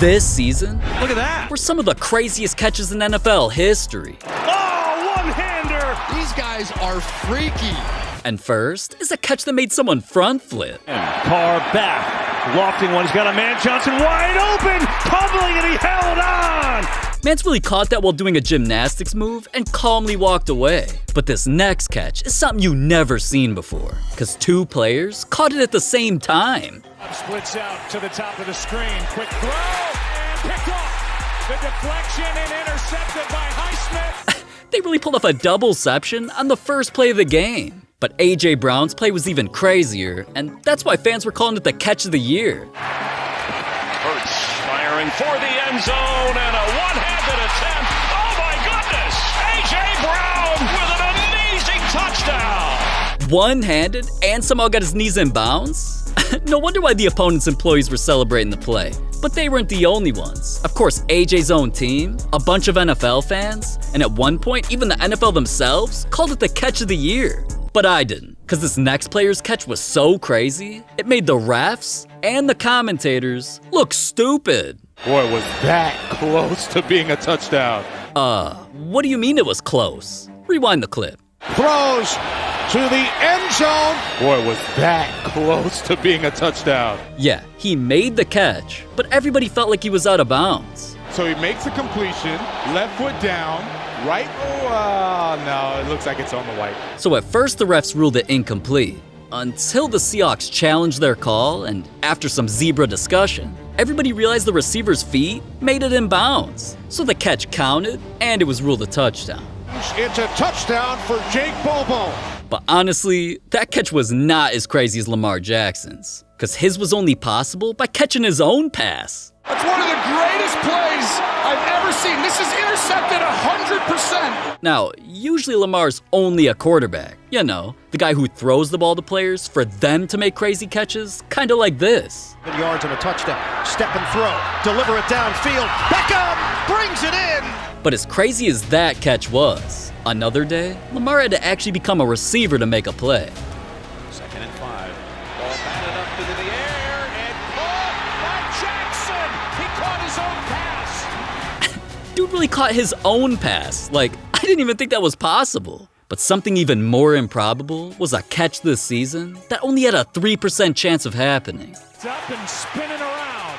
this season Look at that. were some of the craziest catches in NFL history. Oh, one-hander. These guys are freaky. And first is a catch that made someone front flip. And Carr back. Lofting one. He's got a man. Johnson wide open. Tumbling, and he held on. Mansfield caught that while doing a gymnastics move and calmly walked away. But this next catch is something you've never seen before, because two players caught it at the same time. Splits out to the top of the screen. Quick throw and picked off. The deflection and intercepted by Highsmith. They really pulled off a doubleception on the first play of the game. But A.J. Brown's play was even crazier, and that's why fans were calling it the catch of the year. Hurts firing for the end zone and a one-handed attempt. Oh my goodness! A.J. Brown with an amazing touchdown. One-handed and somehow got his knees in bounds? No wonder why the opponent's employees were celebrating the play. But they weren't the only ones. Of course, AJ's own team, a bunch of NFL fans, and at one point, even the NFL themselves called it the catch of the year. But I didn't, because this next player's catch was so crazy, it made the refs and the commentators look stupid. Boy, was that close to being a touchdown. What do you mean it was close? Rewind the clip. Throws to the end zone. Boy, was that close to being a touchdown. Yeah, he made the catch, but everybody felt like he was out of bounds. So he makes a completion, left foot down, right? No, it looks like it's on the white. So at first the refs ruled it incomplete, until the Seahawks challenged their call, and after some zebra discussion, everybody realized the receiver's feet made it in bounds. So the catch counted, and it was ruled a touchdown. It's a touchdown for Jake Bobo. But honestly, that catch was not as crazy as Lamar Jackson's, because his was only possible by catching his own pass. That's one of the greatest plays I've ever seen. This is intercepted 100%. Now, usually Lamar's only a quarterback. You know, the guy who throws the ball to players for them to make crazy catches, kind of like this. Yards and a touchdown. Step and throw. Deliver it downfield. Beckham brings it in. But as crazy as that catch was, another day, Lamar had to actually become a receiver to make a play. 2nd and 5. Ball batted up into the air and caught by Jackson. He caught his own pass. Dude really caught his own pass. Like, I didn't even think that was possible. But something even more improbable was a catch this season that only had a 3% chance of happening. It's up and spinning around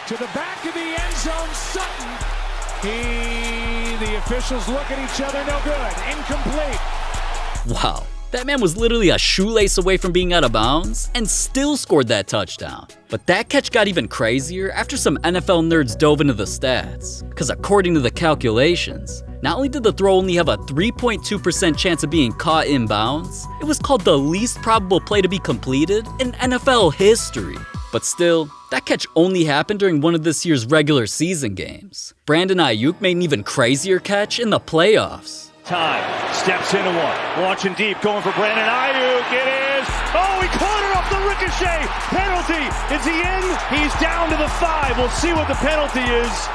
to the back of the end zone. Sutton. The officials look at each other. No good. Incomplete. Wow, that man was literally a shoelace away from being out of bounds and still scored that touchdown. But that catch got even crazier after some NFL nerds dove into the stats. Because according to the calculations, not only did the throw only have a 3.2% chance of being caught in bounds, it was called the least probable play to be completed in NFL history. But still, that catch only happened during one of this year's regular season games. Brandon Ayuk made an even crazier catch in the playoffs. Time. Steps into one. Launching deep. Going for Brandon Ayuk. It is. Oh, he caught it off the ricochet. Penalty. Is he in? He's down to the 5. We'll see what the penalty is.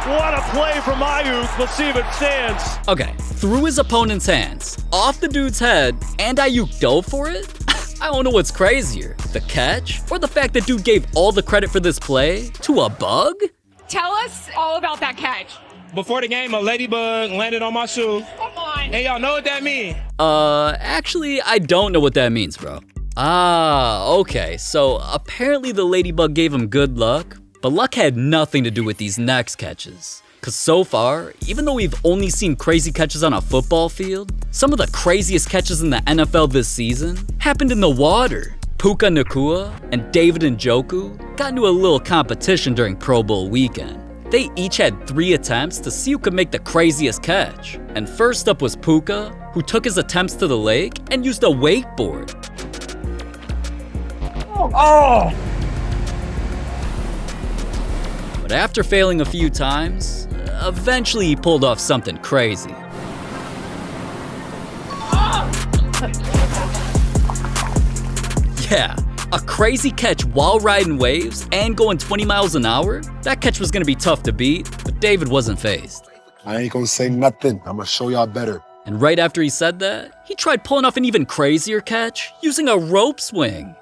What a play from Ayuk. Let's see if it stands. Okay, through his opponent's hands, off the dude's head, and Ayuk dove for it? I don't know what's crazier, the catch or the fact that dude gave all the credit for this play to a bug? Tell us all about that catch. Before the game, a ladybug landed on my shoe. Come on. Hey, y'all know what that means? Actually, I don't know what that means, bro. Okay, so apparently the ladybug gave him good luck, but luck had nothing to do with these next catches. Cause so far, even though we've only seen crazy catches on a football field, some of the craziest catches in the NFL this season happened in the water. Puka Nacua and David Njoku got into a little competition during Pro Bowl weekend. They each had 3 attempts to see who could make the craziest catch. And first up was Puka, who took his attempts to the lake and used a wakeboard. Oh! But after failing a few times, eventually he pulled off something crazy. Yeah, a crazy catch while riding waves and going 20 miles an hour? That catch was gonna be tough to beat, but David wasn't fazed. I ain't gonna say nothing. I'm gonna show y'all better. And right after he said that, he tried pulling off an even crazier catch using a rope swing.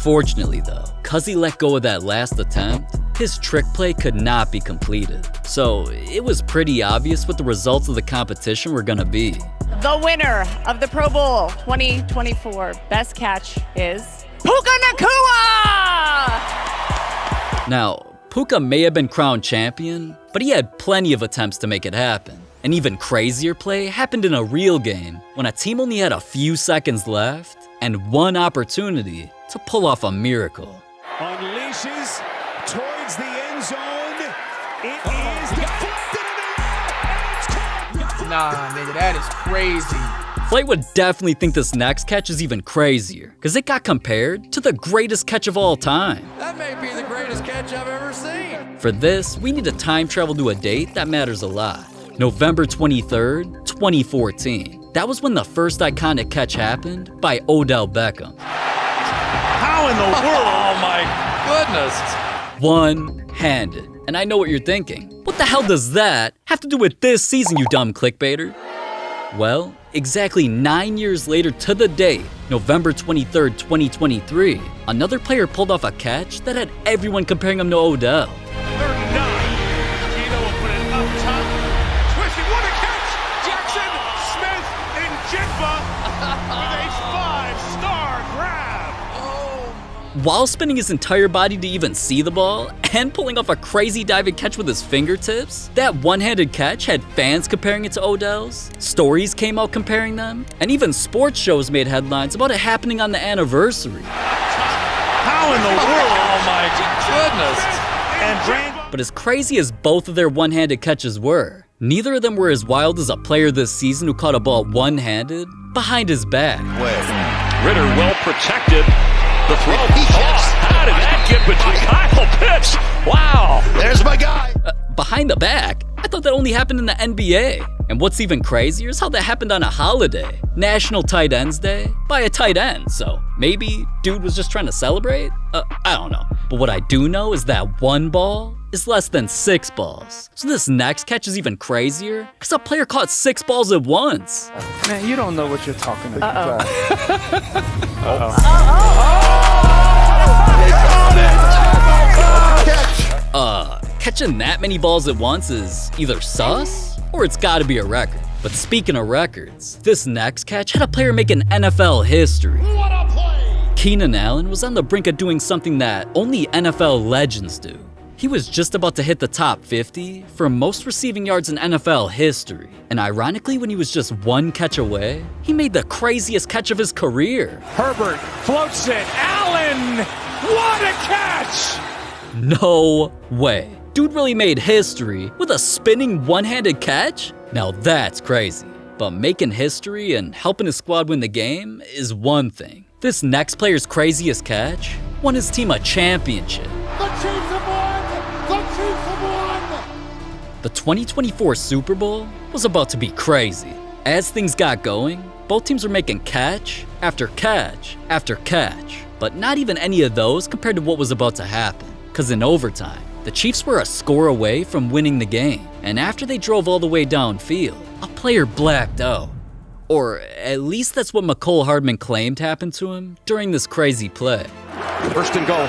Unfortunately though, cause he let go of that last attempt, his trick play could not be completed. So it was pretty obvious what the results of the competition were gonna be. The winner of the Pro Bowl 2024 best catch is Puka Nacua! Now, Puka may have been crowned champion, but he had plenty of attempts to make it happen. An even crazier play happened in a real game when a team only had a few seconds left and one opportunity to pull off a miracle. Unleashes towards the end zone. It is deflected in the air, and it's caught. Nah, nigga, that is crazy. Flight would definitely think this next catch is even crazier, because it got compared to the greatest catch of all time. That may be the greatest catch I've ever seen. For this, we need to time travel to a date that matters a lot. November 23rd, 2014. That was when the first iconic catch happened by Odell Beckham. How in the world? Oh my goodness. One-handed. And I know what you're thinking. What the hell does that have to do with this season, you dumb clickbaiter? Well, exactly 9 years later to the date, November 23rd, 2023, another player pulled off a catch that had everyone comparing him to Odell. 39. Gino will put it up top. Twisting, what a catch! Jackson Smith and Jigba with a 5-star grab. While spinning his entire body to even see the ball, and pulling off a crazy diving catch with his fingertips, that one-handed catch had fans comparing it to Odell's, stories came out comparing them, and even sports shows made headlines about it happening on the anniversary. How in the world? Oh my goodness. And Brand. But as crazy as both of their one-handed catches were, neither of them were as wild as a player this season who caught a ball one-handed behind his back. Ritter well protected. The throw. How did that get between Kyle Pitts? Wow. There's my guy. Behind the back? I thought that only happened in the NBA. And what's even crazier is how that happened on a holiday, National Tight Ends Day, by a tight end. So maybe dude was just trying to celebrate? I don't know. But what I do know is that one ball is less than 6 balls. So this next catch is even crazier because a player caught 6 balls at once. Man, you don't know what you're talking about. Catching that many balls at once is either sus or it's gotta be a record. But speaking of records, this next catch had a player make an NFL history. What a play! Keenan Allen was on the brink of doing something that only NFL legends do. He was just about to hit the top 50 for most receiving yards in NFL history. And ironically, when he was just one catch away, he made the craziest catch of his career. Herbert floats it. Allen! What a catch! No way. Dude really made history with a spinning one-handed catch? Now that's crazy. But making history and helping his squad win the game is one thing. This next player's craziest catch won his team a championship. The Chiefs have won! The Chiefs have won! The 2024 Super Bowl was about to be crazy. As things got going, both teams were making catch after catch after catch. But not even any of those compared to what was about to happen. Because in overtime, the Chiefs were a score away from winning the game. And after they drove all the way downfield, a player blacked out. Or at least that's what McCole Hardman claimed happened to him during this crazy play. First and goal.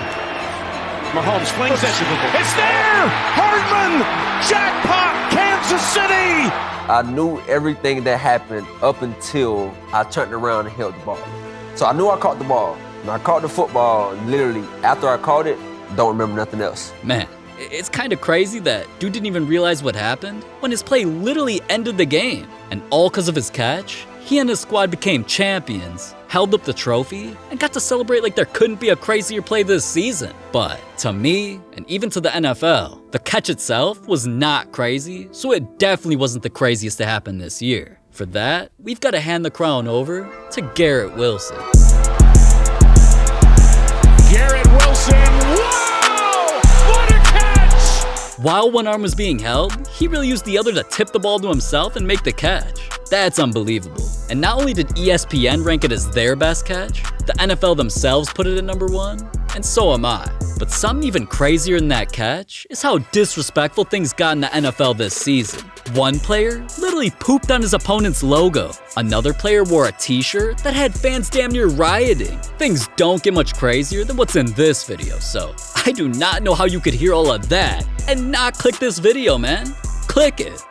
Mahomes flings it. It's there! Hardman! Jackpot! Kansas City! I knew everything that happened up until I turned around and held the ball. So I knew I caught the ball. And I caught the football, literally, after I caught it, don't remember nothing else. Man, it's kind of crazy that dude didn't even realize what happened when his play literally ended the game. And all because of his catch, he and his squad became champions, held up the trophy, and got to celebrate like there couldn't be a crazier play this season. But to me, and even to the NFL, the catch itself was not crazy, so it definitely wasn't the craziest to happen this year. For that, we've got to hand the crown over to Garrett Wilson. Garrett Wilson, wow! What a catch! While one arm was being held, he really used the other to tip the ball to himself and make the catch. That's unbelievable. And not only did ESPN rank it as their best catch, the NFL themselves put it at number 1, and so am I. But something even crazier than that catch is how disrespectful things got in the NFL this season. One player literally pooped on his opponent's logo. Another player wore a t-shirt that had fans damn near rioting. Things don't get much crazier than what's in this video, so I do not know how you could hear all of that and not click this video, man. Click it.